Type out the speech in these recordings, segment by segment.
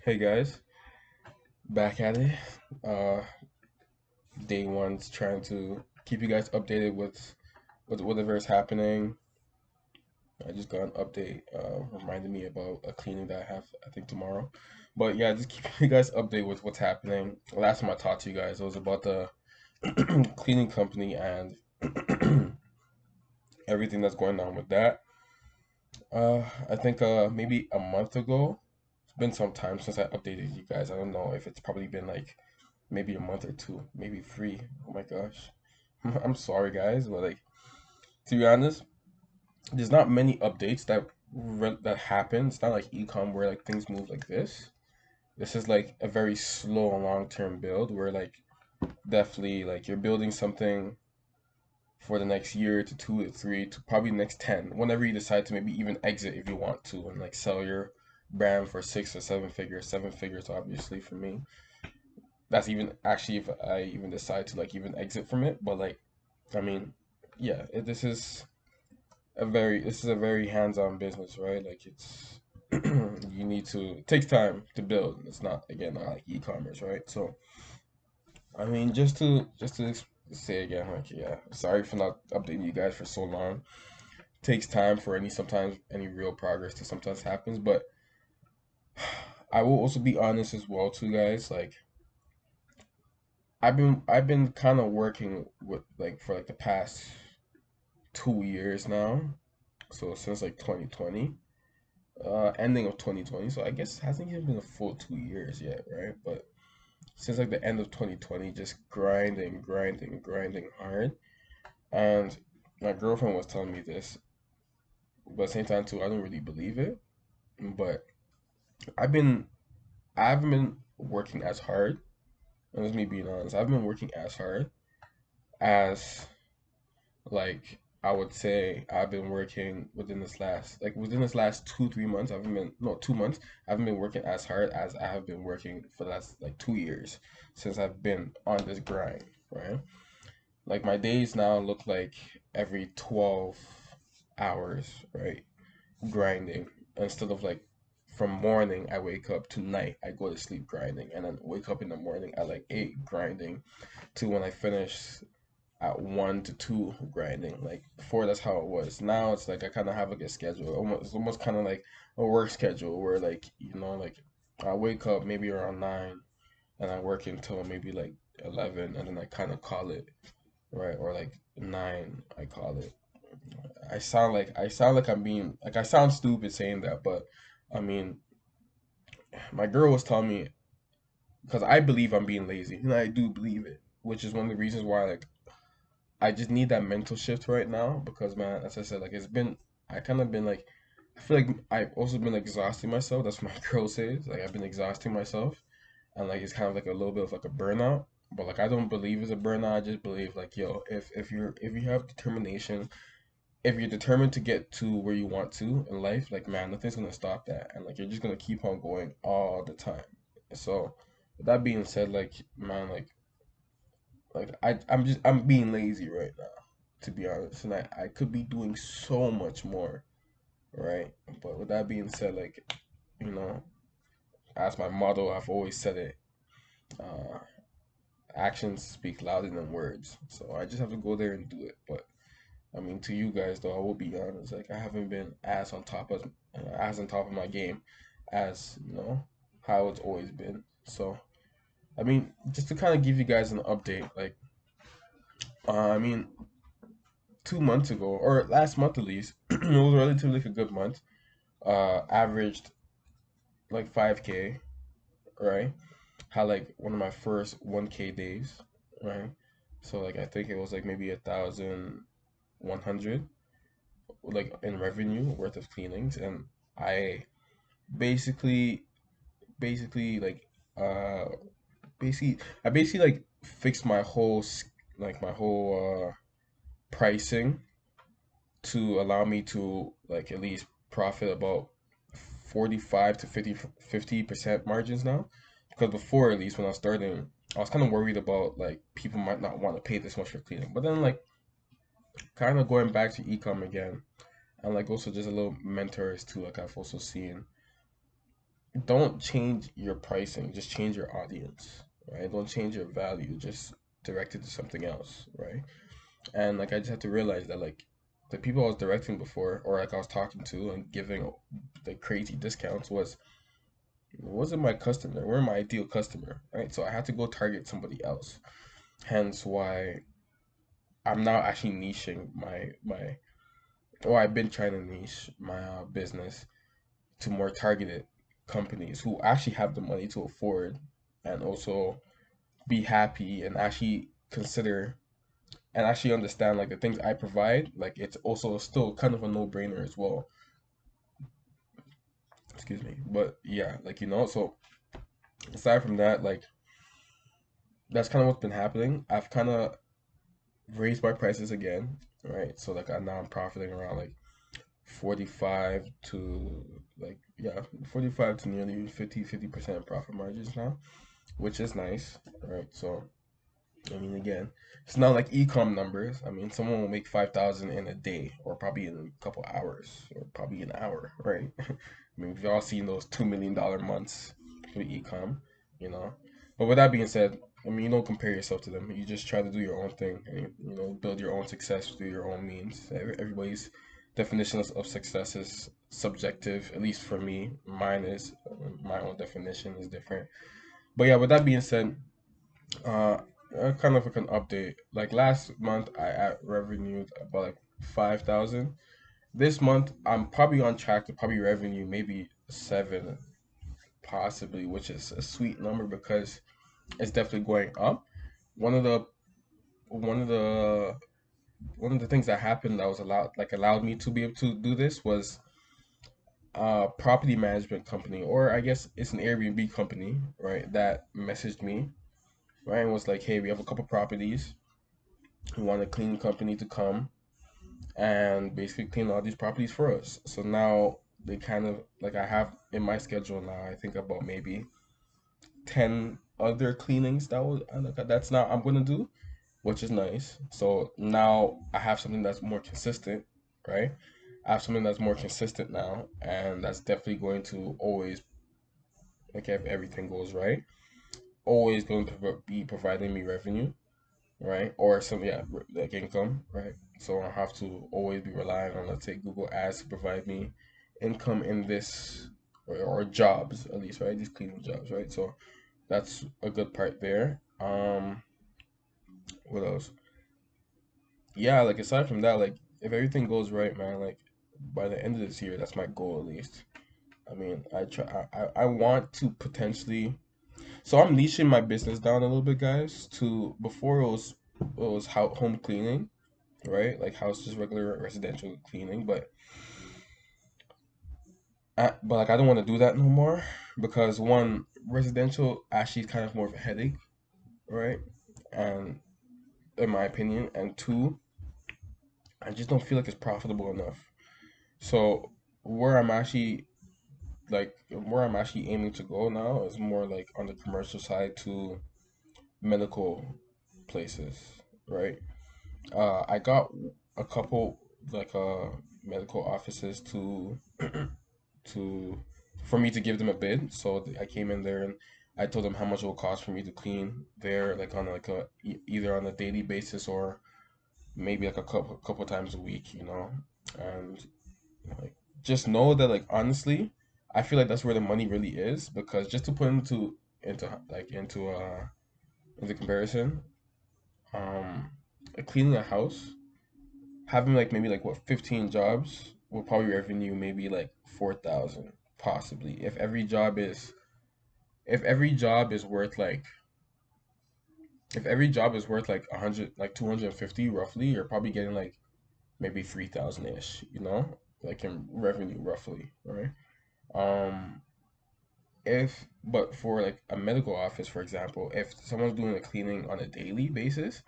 Hey guys, back at it. Uh, Day one's trying to keep you guys updated with whatever's happening. I just got an update reminding me about a cleaning that I have I think tomorrow. But yeah, just keep you guys updated with what's happening. Last time I talked to you guys, it was about the cleaning company and everything that's going on with that. I think maybe a month ago. It's been some time since I updated you guys. I don't know if it's probably been like maybe a month or two, maybe three. Oh my gosh. I'm sorry, guys, but like to be honest, there's not many updates that happen. It's not like ecom where like things move like this. This is like a very slow long-term build where like definitely like you're building something for the next year to two to three to probably next 10, whenever you decide to maybe even exit if you want to and like sell your brand for 6 or 7 figures, 7 figures obviously for me. That's even actually if I even decide to like even exit from it. But like, I mean, yeah, this is a very hands-on business, right? Like it's you need to it takes time to build. It's not again not like e-commerce, right? So I mean, just to say again, like yeah, sorry for not updating you guys for so long. It takes time for sometimes any real progress to sometimes happens, but I will also be honest as well too, guys. Like I've been kind of working with like for like the past 2 years now. So since like 2020, ending of 2020. So I guess it hasn't even been a full 2 years yet, right? But since like the end of 2020, just grinding, grinding, grinding hard. And my girlfriend was telling me this, but at the same time too, I don't really believe it. But I've been, I haven't been working as hard. And that's me being honest. I've been working as hard as like I would say I've been working within this last 2 3 months. I haven't been no 2 months. I haven't been working as hard as I have been working for the last like 2 years since I've been on this grind, right? Like my days now look like every 12 hours, right? Grinding instead of like from morning I wake up to night I go to sleep grinding and then wake up in the morning at like 8 grinding to when I finish at 1 to 2 grinding. Like before, that's how it was. Now it's like I kind of have like a schedule. It's almost kind of like a work schedule where like like I wake up maybe around 9 and I work until maybe like 11 and then I kind of call it right or like 9 I call it. I sound like I'm being like I sound stupid saying that, but I mean my girl was telling me because I believe I'm being lazy and I do believe it, which is one of the reasons why like I just need that mental shift right now because man, as I said, like I kind of been like, I feel like I've also been exhausting myself. That's what my girl says. Like I've been exhausting myself, and like it's kind of like a little bit of like a burnout. But like I don't believe it's a burnout. I just believe like yo, if you have determination, if you're determined to get to where you want to in life, like man, nothing's gonna stop that, and like you're just gonna keep on going all the time. So, with that being said, like man, I'm being lazy right now, to be honest, and I could be doing so much more, right? But with that being said, like you know, as my motto, I've always said it. Uh, Actions speak louder than words, so I just have to go there and do it. But I mean, to you guys though, I will be honest. Like I haven't been as on top of my game as how it's always been. So I mean, just to kind of give you guys an update, like I mean, 2 months ago or last month at least, it was relatively like a good month. Averaged like 5K, right? Had like one of my first 1K days, right? So like I think it was like maybe 1,100 like in revenue worth of cleanings, and I basically basically like uh I basically like fixed my whole pricing to allow me to like at least profit about 45 to 50% margins now. Because before, at least when I was starting, I was kind of worried about like people might not want to pay this much for cleaning. But then like kind of going back to ecom again and like also just a little mentors too, like I've also seen don't change your pricing, just change your audience, right? Don't change your value, just direct it to something else, right? And like I just had to realize that like the people I was directing before, or like I was talking to and giving the crazy discounts, wasn't my customer, weren't my ideal customer, right? So I had to go target somebody else. Hence why I'm now actually niching or I've been trying to niche my business to more targeted companies who actually have the money to afford and also be happy and actually consider and actually understand like the things I provide, like it's also still kind of a no-brainer as well. Excuse me. But yeah, like so aside from that, like that's kind of what's been happening. I've kind of raised my prices again, right? So like now I'm profiting around like 45 to like yeah, 45 to nearly 50% profit margins now, which is nice, right? So I mean, again, it's not like e-com numbers. I mean, someone will make 5,000 in a day, or probably in a couple hours, or probably an hour, right? I mean, we've all seen those $2 million months for e-com, you know. But with that being said, I mean, you don't compare yourself to them. You just try to do your own thing, and build your own success through your own means. Everybody's definition of success is subjective. At least for me, mine is my own definition is different. But yeah, with that being said. Uh, kind of like an update. Like last month, I revenued about like 5,000. This month, I'm probably on track to probably revenue maybe seven, possibly, which is a sweet number because it's definitely going up. One of the one of the one of the things that happened that was allowed me to be able to do this was a property management company, or I guess it's an Airbnb company, right? That messaged me, right, and was like, "Hey, we have a couple properties. We want a cleaning company to come and basically clean all these properties for us." So now they kind of like I have in my schedule now, I think about maybe 10 other cleanings that's now I'm gonna do, which is nice. So now I have something that's more consistent, right? I have something that's more consistent now, and that's definitely going to always, like if everything goes right, always going to be providing me revenue, right? Or some, yeah, like income, right? So I have to always be relying on, let's say, Google Ads to provide me income in this, or jobs at least, right? These cleaning jobs, right? So that's a good part there. What else? Yeah, like aside from that, like if everything goes right, man, like by the end of this year, that's my goal at least. I mean, I want to potentially. So I'm niching my business down a little bit, guys. To before it was home cleaning, right? Like house, just regular residential cleaning. But like I don't want to do that no more because one, residential actually is kind of more of a headache, right? And in my opinion, and two, I just don't feel like it's profitable enough. So where I'm actually where I'm actually aiming to go now is more like on the commercial side to medical places, right? I got a couple like medical offices to for me to give them a bid. So I came in there and I told them how much it will cost for me to clean there, like on like either on a daily basis or maybe like a couple times a week, and like just know that like honestly, I feel like that's where the money really is because just to put into comparison, um, cleaning a house, having like maybe like what 15 jobs will probably revenue maybe like 4,000 possibly if every job is worth like if every job is worth like 100 like 250 roughly, you're probably getting like maybe 3,000 ish, like in revenue roughly, right? um if but for like a medical office, for example, if someone's doing a cleaning on a daily basis,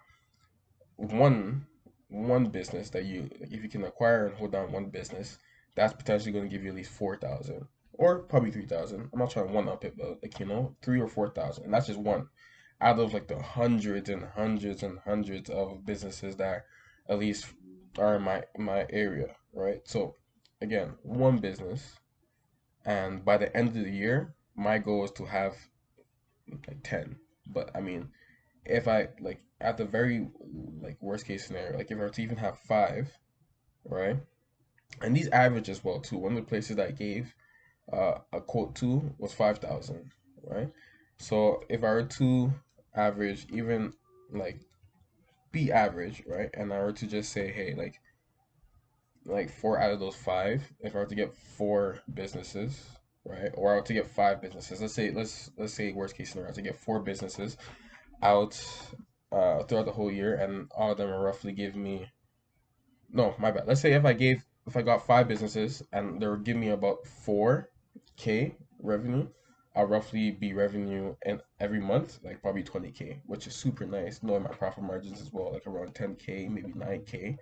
one one business that you if you can acquire and hold down one business, that's potentially going to give you at least 4,000 or probably 3,000. I'm not trying to one up it, but like 3 or 4,000, and that's just one out of like the hundreds and hundreds and hundreds of businesses that at least are in my area, right? So again, one business, and by the end of the year, my goal is to have like 10. But I mean, if I like at the very like worst case scenario, like if I were to even have five, right? And these average as well too. One of the places that I gave a quote to was 5,000, right? So if I were to average even like be average, right? And I were to just say, hey, like four out of those five, if I were to get four businesses, right? Or I were to get five businesses. Let's say worst case scenario, to get four businesses out throughout the whole year, and all of them are roughly give me no, my bad. Let's say if I got five businesses and they would give me about 4K revenue, I'll roughly be revenue and every month, like probably 20K, which is super nice, knowing my profit margins as well, like around 10K, maybe 9K.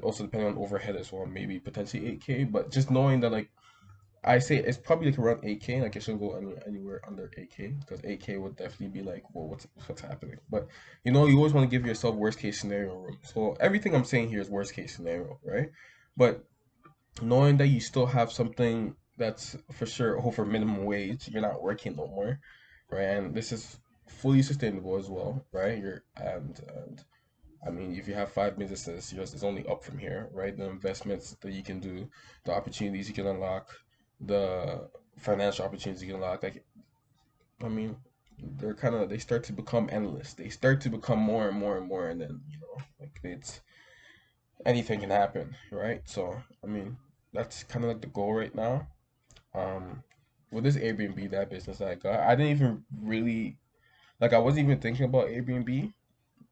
Also depending on overhead as well, maybe potentially 8K. But just knowing that like I say it's probably like around 8K. Like it shouldn't go anywhere under 8K because 8K would definitely be like, well, what's happening? But you always want to give yourself worst case scenario room. So everything I'm saying here is worst case scenario, right? But knowing that you still have something that's for sure over minimum wage, you're not working no more, right? And this is fully sustainable as well, right? And I mean, if you have five businesses, yours is only up from here, right? The investments that you can do, the opportunities you can unlock, the financial opportunities you can unlock. Like, I mean, they start to become endless. They start to become more and more and more, and then like it's anything can happen, right? So, I mean, that's kind of like the goal right now. Um, with this Airbnb, that business that I got, I didn't even really like. I wasn't even thinking about Airbnb.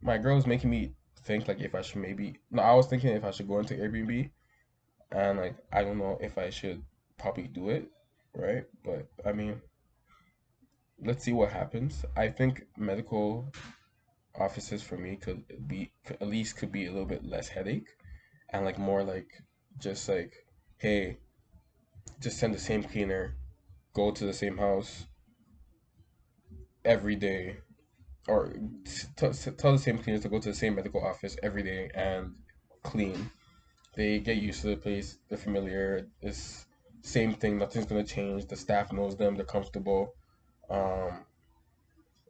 My girl was making me think like if I should maybe no, I was thinking if I should go into Airbnb, and like I don't know if I should probably do it, right? But I mean, let's see what happens. I think medical offices for me at least could be a little bit less headache and like more like just like hey, just send the same cleaner, go to the same house every day, or tell the same cleaners to go to the same medical office every day and clean. They get used to the place. They're familiar. It's same thing. Nothing's gonna change. The staff knows them. They're comfortable. Um,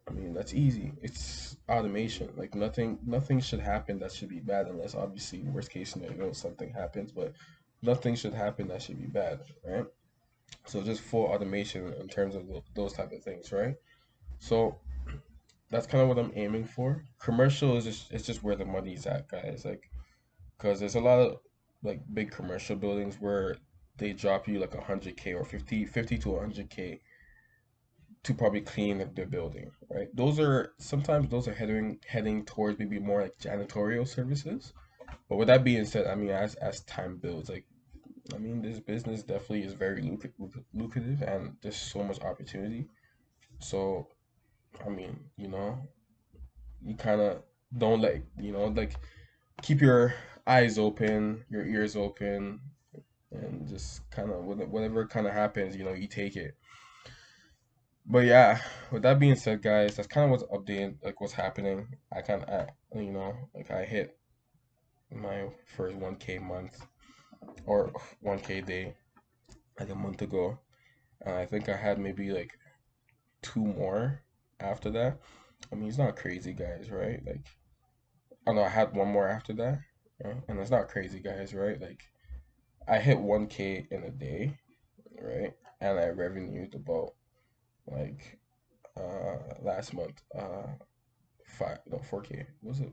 I mean that's easy. It's automation. Like nothing should happen that should be bad unless obviously worst case scenario something happens, but nothing should happen that should be bad, right? So just full automation in terms of those type of things, right? So that's kind of what I'm aiming for. Commercial is just it's just where the money's at, guys. Like because there's a lot of like big commercial buildings where they drop you like 100K or 50 to 100K to probably clean the building, right? Those are heading towards maybe more like janitorial services. But with that being said, I mean as time builds, like I mean this business definitely is very lucrative and there's so much opportunity. So I mean, you kind of don't like keep your eyes open, your ears open, and just kind of whatever kind of happens, you take it. But yeah, with that being said, guys, that's kind of what's updating, like what's happening. I kind of, like I hit my first 1K month or 1K day like a month ago, and I think I had maybe like two more after that. I mean, it's not crazy, guys, right? Like, oh no, I had one more after that, right? And it's not crazy, guys, right? Like, I hit 1K in a day, right? And I revenued about like last month 4K. Was it?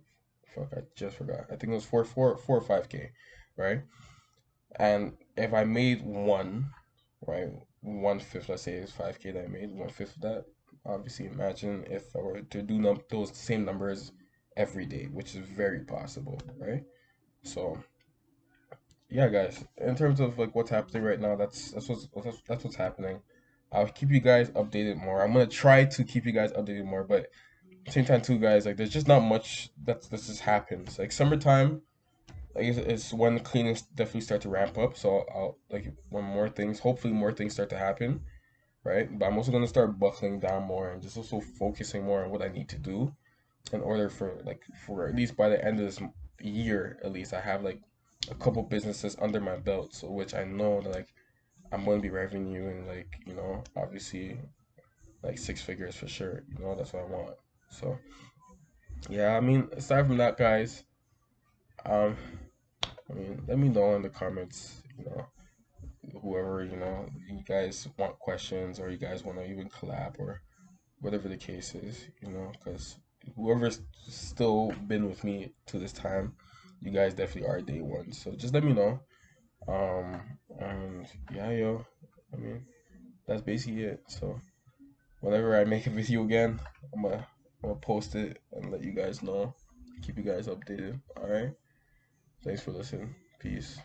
Fuck, I just forgot. I think it was 4 or 5K, right? And if I made one, right, 1/5, let's say it's 5K that I made, 1/5 of that. Obviously, imagine if I were to do those same numbers every day, which is very possible, right? So yeah, guys, in terms of like what's happening right now, that's what's happening. I'll keep you guys updated more. I'm gonna try to keep you guys updated more, but same time too, guys, like there's just not much that just happens. Like summertime, like it's when cleanings definitely start to ramp up. So I'll like when more things, hopefully more things start to happen, right? But I'm also gonna start buckling down more and just also focusing more on what I need to do in order for at least by the end of this year, at least I have like a couple businesses under my belt, so which I know that like I'm going to be revenue and like obviously like six figures for sure. You know, that's what I want. So yeah, I mean, aside from that, guys, um, I mean, let me know in the comments. You know, whoever you guys want questions or you guys want to even collab or whatever the case is. You know, because whoever's still been with me to this time, you guys definitely are day one. So just let me know. And yeah, yo, I mean, that's basically it. So whenever I make a video again, I'm gonna I'm gonna post it and let you guys know, keep you guys updated. All right. Thanks for listening. Peace.